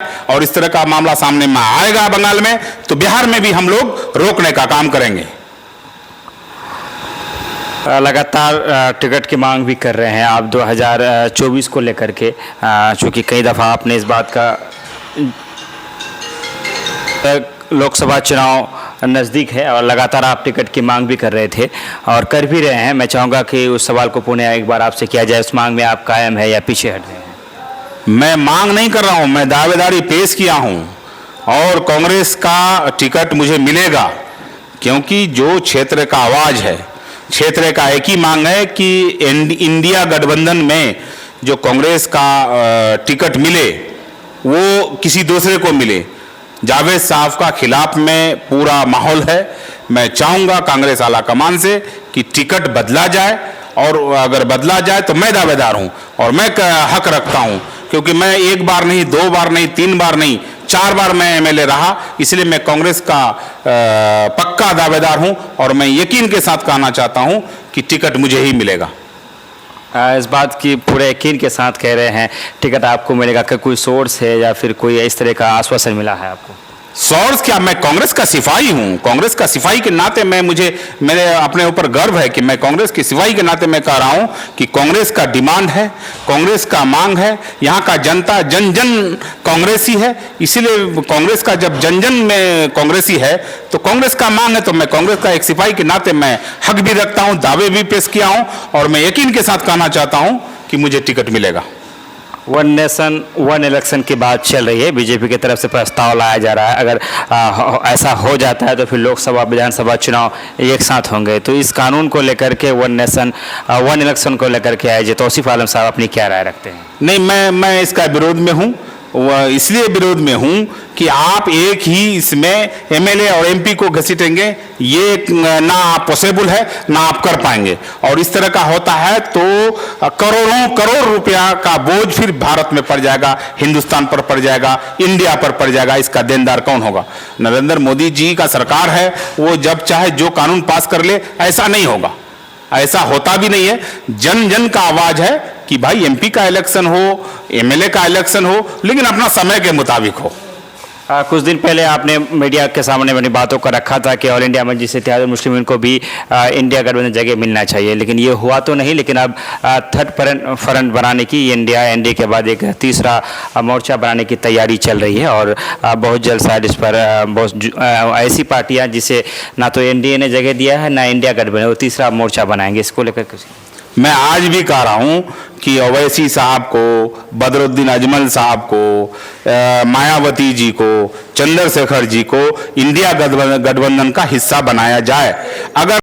और इस तरह का मामला सामने में आएगा बंगाल में, तो बिहार में भी हम लोग रोकने का काम करेंगे। लगातार टिकट की मांग भी कर रहे हैं आप 2024 को लेकर के, चूँकि कई दफ़ा आपने इस बात का, लोकसभा चुनाव नज़दीक है और लगातार आप टिकट की मांग भी कर रहे थे और कर भी रहे हैं। मैं चाहूँगा कि उस सवाल को पुनः एक बार आपसे किया जाए, उस मांग में आप कायम है या पीछे हट रहे हैं? मैं मांग नहीं कर रहा हूं, मैं दावेदारी पेश किया हूं और कांग्रेस का टिकट मुझे मिलेगा, क्योंकि जो क्षेत्र का आवाज है, क्षेत्र का एक ही मांग है कि इंडिया गठबंधन में जो कांग्रेस का टिकट मिले वो किसी दूसरे को मिले। जावेद साहब का खिलाफ में पूरा माहौल है। मैं चाहूँगा कांग्रेस आला कमान से कि टिकट बदला जाए, और अगर बदला जाए तो मैं दावेदार हूँ और मैं हक रखता हूँ, क्योंकि मैं एक बार नहीं, दो बार नहीं, तीन बार नहीं, 4 बार मैं एमएलए रहा, इसलिए मैं कांग्रेस का पक्का दावेदार हूँ और मैं यकीन के साथ कहना चाहता हूँ कि टिकट मुझे ही मिलेगा। इस बात की पूरे यकीन के साथ कह रहे हैं टिकट आपको मिलेगा, क्या कोई सोर्स है या फिर कोई इस तरह का आश्वासन मिला है आपको? सोर्स क्या, मैं कांग्रेस का सिपाही हूं। कांग्रेस का सिपाही के नाते मेरे अपने ऊपर गर्व है कि मैं कांग्रेस के सिपाही के नाते मैं कह रहा हूं कि कांग्रेस का डिमांड है, कांग्रेस का मांग है, यहां का जनता जन जन कांग्रेसी है, इसीलिए कांग्रेस का जब जन जन में कांग्रेसी है तो कांग्रेस का मांग है, तो मैं कांग्रेस का एक सिपाही के नाते मैं हक भी रखता हूं, दावे भी पेश किया हूं और मैं यकीन के साथ कहना चाहता हूं कि मुझे टिकट मिलेगा। वन नेशन वन इलेक्शन की बात चल रही है, बीजेपी की तरफ से प्रस्ताव लाया जा रहा है। अगर ऐसा हो जाता है तो फिर लोकसभा विधानसभा चुनाव एक साथ होंगे, तो इस कानून को लेकर के वन नेशन वन इलेक्शन को लेकर के आए तौसीफ आलम साहब अपनी क्या राय रखते हैं? नहीं, मैं इसका विरोध में हूँ। वह इसलिए विरोध में हूँ कि आप एक ही इसमें एमएलए और एमपी को घसीटेंगे, ये ना पॉसिबल है, ना आप कर पाएंगे। और इस तरह का होता है तो करोड़ों करोड़ रुपया का बोझ फिर भारत में पड़ जाएगा, हिंदुस्तान पर पड़ जाएगा, इंडिया पर पड़ जाएगा। इसका देनदार कौन होगा? नरेंद्र मोदी जी का सरकार है, वो जब चाहे जो कानून पास कर ले, ऐसा नहीं होगा, ऐसा होता भी नहीं है। जन जन का आवाज है कि भाई एमपी का इलेक्शन हो, एमएलए का इलेक्शन हो, लेकिन अपना समय के मुताबिक हो। कुछ दिन पहले आपने मीडिया के सामने अपनी बातों को रखा था कि ऑल इंडिया मजलिस इत्तेहादुल मुस्लिमीन को भी इंडिया गठबंधन जगह मिलना चाहिए, लेकिन ये हुआ तो नहीं। लेकिन अब थर्ड फ्रंट बनाने की इंडिया एनडीए के बाद एक तीसरा मोर्चा बनाने की तैयारी चल रही है और बहुत जल्द शायद इस पर बहुत ऐसी पार्टियां जिसे ना तो एनडीए ने जगह दिया है ना इंडिया गठबंधन, वो तीसरा मोर्चा बनाएंगे। इसको लेकर मैं आज भी कह रहा हूं कि ओवैसी साहब को, बदरुद्दीन अजमल साहब को, मायावती जी को, चंद्रशेखर जी को इंडिया गठबंधन का हिस्सा बनाया जाए। अगर